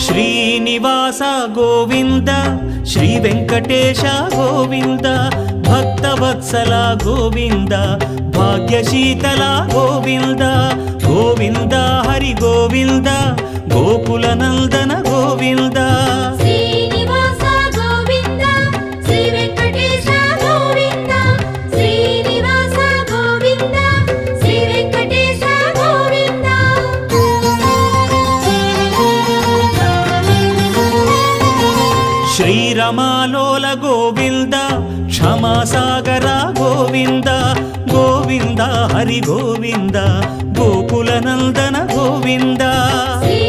Srinivasa Govinda Shri Venkatesha Govinda Bhaktavatsala Govinda భాగ్యశీతల Govinda Govinda Hari Govinda Gokula Nandana Govinda Srinivasa Govinda Shri Venkatesha Govinda Srinivasa Govinda Shri Venkatesha Govinda శ్రీరమాలోల Govinda క్షమాసాగర Govinda Govinda Hari Govinda Gokula Nandana Govinda Shri